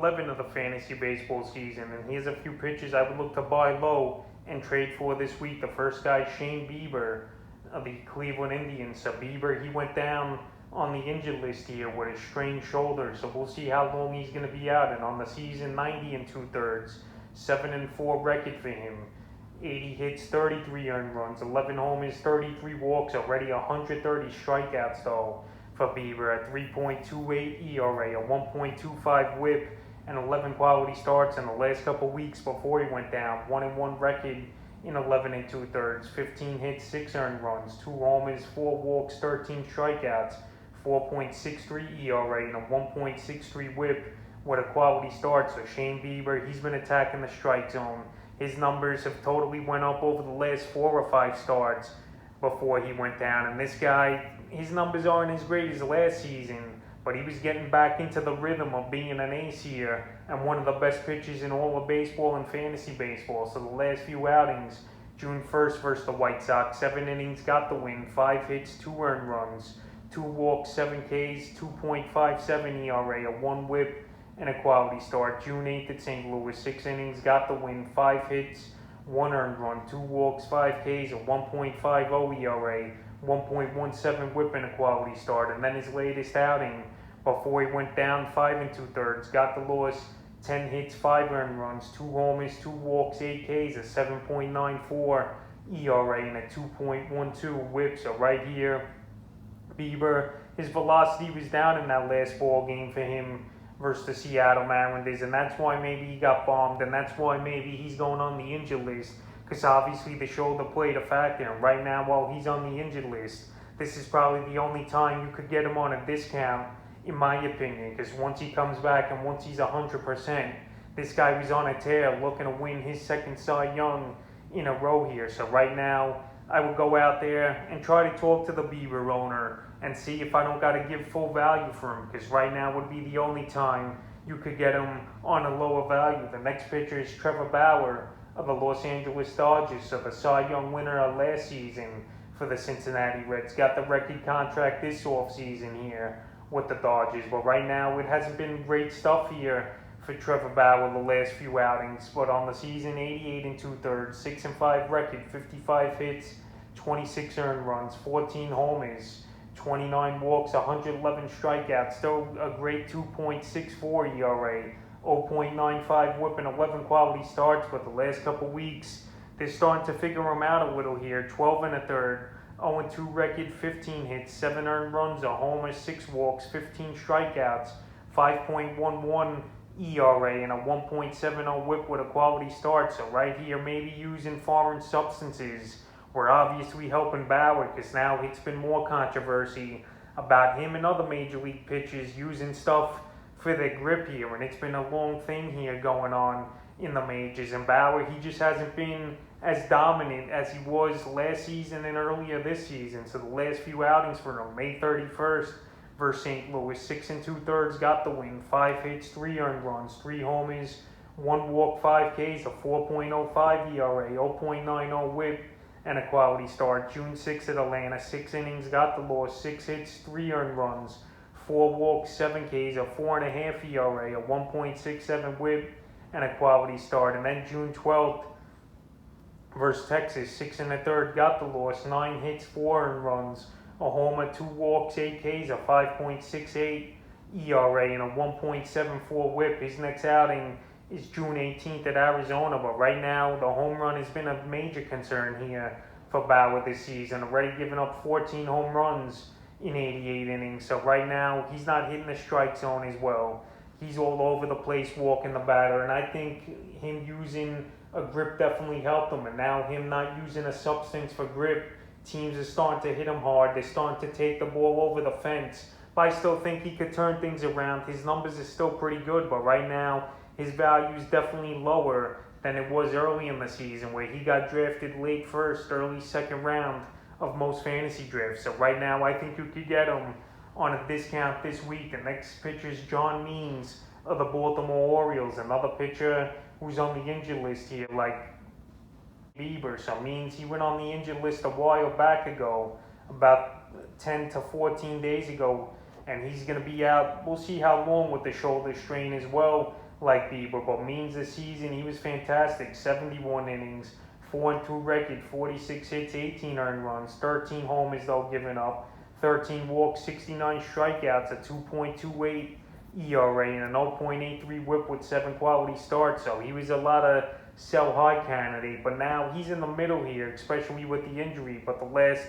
11 of the fantasy baseball season, and here's a few pitchers I would look to buy low and trade for this week. The first guy, Shane Bieber of the Cleveland Indians. So Bieber, he went down on the injured list here with a strained shoulder, so we'll see how long he's going to be out. And on the season, 90 and 2/3, 7-4 record for him. 80 hits, 33 earned runs, 11 homers, 33 walks, already 130 strikeouts though for Bieber at 3.28 ERA, a 1.25 WHIP, and 11 quality starts in the last couple weeks before he went down. 1-1 record in 11 and 2/3, 15 hits, 6 earned runs, 2 homers, 4 walks, 13 strikeouts, 4.63 ERA, and a 1.63 WHIP with a quality start. So Shane Bieber, he's been attacking the strike zone. His numbers have totally went up over the last 4 or 5 starts before he went down. And this guy, his numbers aren't as great as last season, but he was getting back into the rhythm of being an ace here and one of the best pitchers in all of baseball and fantasy baseball. So the last few outings, June 1st versus the White Sox, 7 innings, got the win, 5 hits, 2 earned runs, 2 walks, 7 Ks, 2.57 ERA, a 1 WHIP, and a quality start. June 8th at St. Louis, 6 innings, got the win, 5 hits, 1 earned run, 2 walks, 5 Ks, a 1.50 ERA, 1.17 WHIP, and a quality start. And then his latest outing, before he went down 5 2/3, got the loss, 10 hits, 5 earned runs, 2 homers, 2 walks, 8 Ks, a 7.94 ERA, and a 2.12 WHIP. So right here, Bieber, his velocity was down in that last ball game for him versus the Seattle Mariners, and that's why maybe he got bombed, and that's why maybe he's going on the injured list, because obviously the shoulder played a factor. And right now, while he's on the injured list, this is probably the only time you could get him on a discount, in my opinion, because once he comes back and once he's 100%, this guy was on a tear looking to win his second Cy Young in a row here. So right now, I would go out there and try to talk to the Bieber owner and see if I don't got to give full value for him, because right now would be the only time you could get him on a lower value. The next pitcher is Trevor Bauer of the Los Angeles Dodgers, so the Cy Young winner of last season for the Cincinnati Reds. Got the record contract this offseason here with the Dodgers, but right now it hasn't been great stuff here for Trevor Bauer the last few outings. But on the season, 88 and 2/3, 6-5 record, 55 hits, 26 earned runs, 14 homers, 29 walks, 111 strikeouts, still a great 2.64 ERA, 0.95 WHIP, and 11 quality starts. But the last couple weeks, they're starting to figure him out a little here. 12 1/3, 0-2 record, 15 hits, 7 earned runs, a homer, 6 walks, 15 strikeouts, 5.11 ERA, and a 1.70 WHIP with a quality start. So right here, maybe using foreign substances, we're obviously helping Bauer, because now it's been more controversy about him and other major league pitchers using stuff for their grip here, and it's been a long thing here going on in the majors. And Bauer, he just hasn't been as dominant as he was last season and earlier this season. So the last few outings for him, May 31st versus St. Louis, 6 2/3, got the win, 5 hits, 3 earned runs, 3 homers, 1 walk, 5 Ks, a 4.05 ERA, 0.90 WHIP, and a quality start. June 6th at Atlanta, 6 innings, got the loss, 6 hits, 3 earned runs, 4 walks, 7 Ks, a 4.5 ERA, a 1.67 WHIP, and a quality start. And then June 12th versus Texas, 6 1/3, got the loss, 9 hits, 4 earned runs, a homer, 2 walks, 8 Ks, a 5.68 ERA, and a 1.74 WHIP. His next outing is June 18th at Arizona, but right now the home run has been a major concern here for Bauer this season. Already given up 14 home runs in 88 innings, so right now he's not hitting the strike zone as well. He's all over the place walking the batter, and I think him using a grip definitely helped him. And now him not using a substance for grip, teams are starting to hit him hard. They're starting to take the ball over the fence. But I still think he could turn things around. His numbers are still pretty good, but right now his value is definitely lower than it was early in the season, where he got drafted late first, early second round of most fantasy drafts. So right now I think you could get him on a discount this week. The next pitcher is John Means of the Baltimore Orioles, another pitcher who's on the injured list here, like Bieber. So Means, he went on the injured list a while back ago, about 10 to 14 days ago, and he's going to be out. We'll see how long with the shoulder strain as well. like Bieber. But Means this season, he was fantastic. 71 innings, 4-2 record, 46 hits, 18 earned runs, 13 homers though given up, 13 walks, 69 strikeouts, a 2.28 ERA, and a 0.83 WHIP with 7 quality starts. So he was a lot of sell high candidate. But now he's in the middle here, especially with the injury. But the last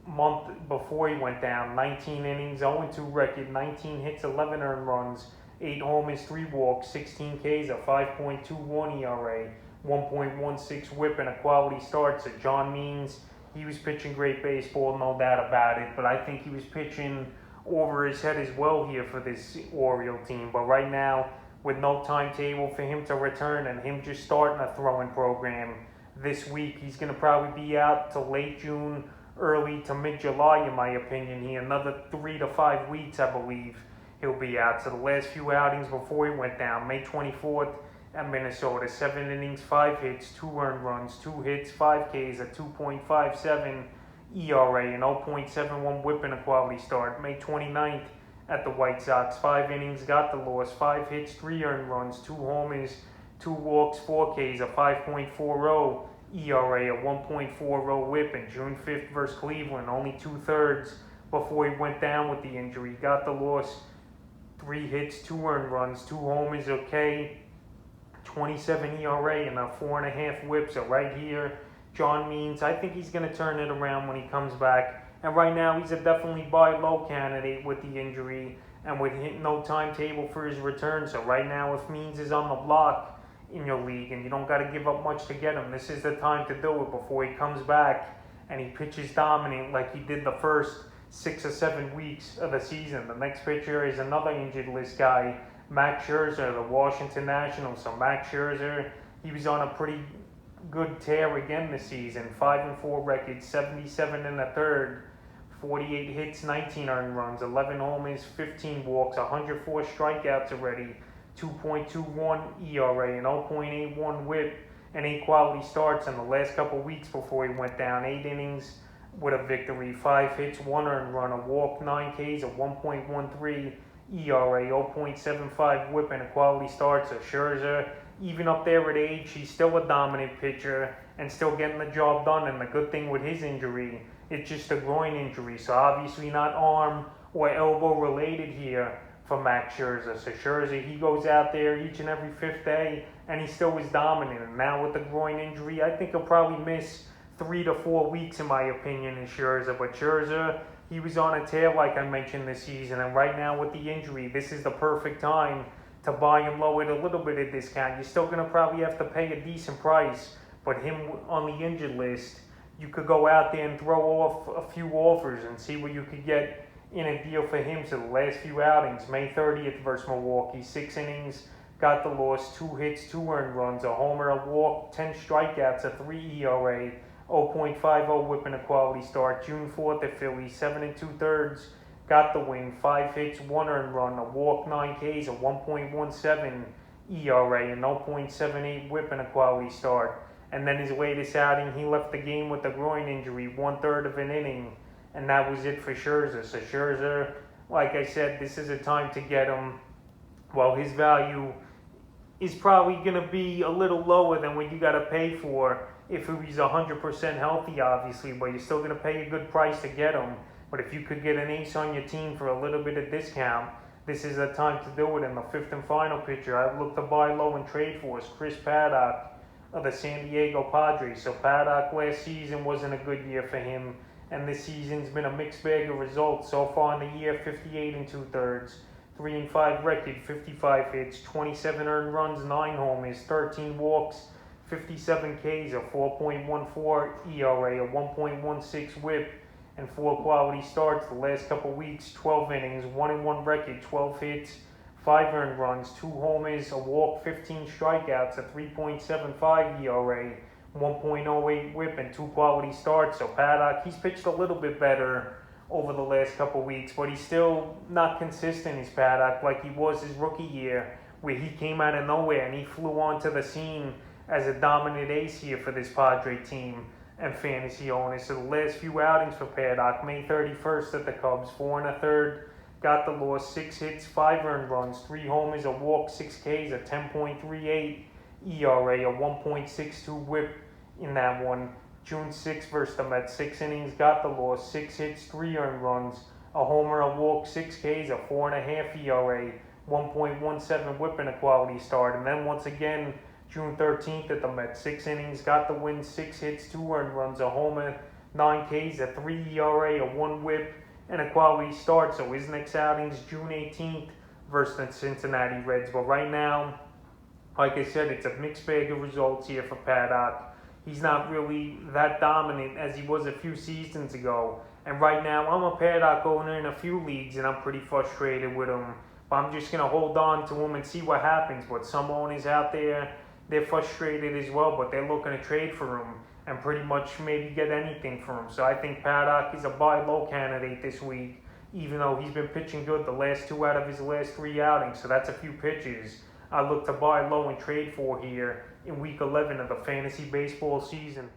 month before he went down, 19 innings, 0-2 record, 19 hits, 11 earned runs, 8 homers, 3 walks, 16 Ks, a 5.21 ERA, 1.16 WHIP, and a quality start. So John Means, he was pitching great baseball, no doubt about it, but I think he was pitching over his head as well here for this Oriole team. But right now, with no timetable for him to return and him just starting a throwing program this week, he's going to probably be out till late June, early to mid-July, in my opinion. He another 3 to 5 weeks, I believe, he'll be out. So the last few outings before he went down, May 24th at Minnesota, 7 innings, 5 hits, 2 earned runs, 2 hits, 5 Ks, a 2.57 ERA, and 0.71 WHIP in a quality start. May 29th at the White Sox, 5 innings, got the loss, 5 hits, 3 earned runs, 2 homers, 2 walks, 4 Ks, a 5.40 ERA, a 1.40 WHIP. And June 5th versus Cleveland, only 2/3 before he went down with the injury, got the loss, 3 hits, 2 earned runs, 2 homers, okay, 27 ERA, and a 4.5 WHIP. So right here, John Means, I think he's going to turn it around when he comes back. And right now, he's a definitely buy low candidate with the injury and with no timetable for his return. So right now, if Means is on the block in your league and you don't got to give up much to get him, this is the time to do it before he comes back and he pitches dominant like he did the first 6 or 7 weeks of the season. The next pitcher is another injured list guy, Max Scherzer, the Washington Nationals. So Max Scherzer, he was on a pretty good tear again this season. 5-4 record, 77 and a third, 48 hits, 19 earned runs, 11 homers, 15 walks, 104 strikeouts already, 2.21 ERA, and 0.81 WHIP, and 8 quality starts in the last couple weeks before he went down. 8 innings with a victory, 5 hits, 1 earned run, a walk, 9 Ks, a 1.13 ERA, 0.75 WHIP, and a quality start. So Scherzer, even up there at age, he's still a dominant pitcher and still getting the job done. And the good thing with his injury, it's just a groin injury. So obviously not arm or elbow related here for Max Scherzer. So Scherzer, he goes out there each and every 5th day and he still is dominant. And now with the groin injury, I think he'll probably miss 3 to 4 weeks, in my opinion, in Scherzer. But Scherzer, he was on a tear like I mentioned this season, and right now with the injury, this is the perfect time to buy him low at a little bit of discount. You're still going to probably have to pay a decent price, but him on the injured list, you could go out there and throw off a few offers and see what you could get in a deal for him. So the last few outings, May 30th versus Milwaukee, 6 innings, got the loss, 2 hits, 2 earned runs, a homer, a walk, 10 strikeouts, a 3 ERA, 0.50 WHIP, and a quality start. June 4th at Philly, 7 2/3, got the win, 5 hits, 1 earned run, a walk, 9 Ks, a 1.17 ERA, and 0.78 WHIP, and a quality start. And then his latest outing, he left the game with a groin injury, 1/3 of an inning, and that was it for Scherzer. So Scherzer, like I said, this is a time to get him. Well, his value is probably going to be a little lower than what you got to pay for if he's 100% healthy, obviously, but you're still going to pay a good price to get him. But if you could get an ace on your team for a little bit of discount, this is the time to do it. In the 5th and final pitcher, I've looked to buy low and trade for is Chris Paddock of the San Diego Padres. So Paddock last season wasn't a good year for him, and this season's been a mixed bag of results. So far in the year, 58 2/3, 3-5 record, 55 hits, 27 earned runs, 9 homers, 13 walks, 57 Ks, a 4.14 ERA, a 1.16 WHIP, and 4 quality starts. The last couple weeks, 12 innings, 1-1 record, 12 hits, 5 earned runs, 2 homers, a walk, 15 strikeouts, a 3.75 ERA, 1.08 WHIP, and 2 quality starts. So Paddock, he's pitched a little bit better over the last couple weeks, but he's still not consistent as Paddock like he was his rookie year, where he came out of nowhere and he flew onto the scene as a dominant ace here for this Padre team and fantasy owners. So the last few outings for Paddock, May 31st at the Cubs, 4 1/3, got the loss, 6 hits, 5 earned runs, 3 homers, a walk, 6 Ks, a 10.38 ERA, a 1.62 whip in that one. June 6th versus the Mets, 6 innings, got the loss, 6 hits, 3 earned runs, a homer, a walk, 6 Ks, a 4.5 ERA, 1.17 whip in a quality start. And then once again, June 13th at the Mets, 6 innings, got the win, 6 hits, 2 earned runs, a homer, 9 Ks, a 3 ERA, a 1 whip, and a quality start. So his next outing's June 18th versus the Cincinnati Reds. But right now, like I said, it's a mixed bag of results here for Paddock. He's not really that dominant as he was a few seasons ago. And right now, I'm a Paddock owner in a few leagues, and I'm pretty frustrated with him. But I'm just going to hold on to him and see what happens. But some owners out there, they're frustrated as well, but they're looking to trade for him and pretty much maybe get anything for him. So I think Paddock is a buy low candidate this week, even though he's been pitching good the last 2 out of his last 3 outings. So that's a few pitches I look to buy low and trade for here in week 11 of the fantasy baseball season.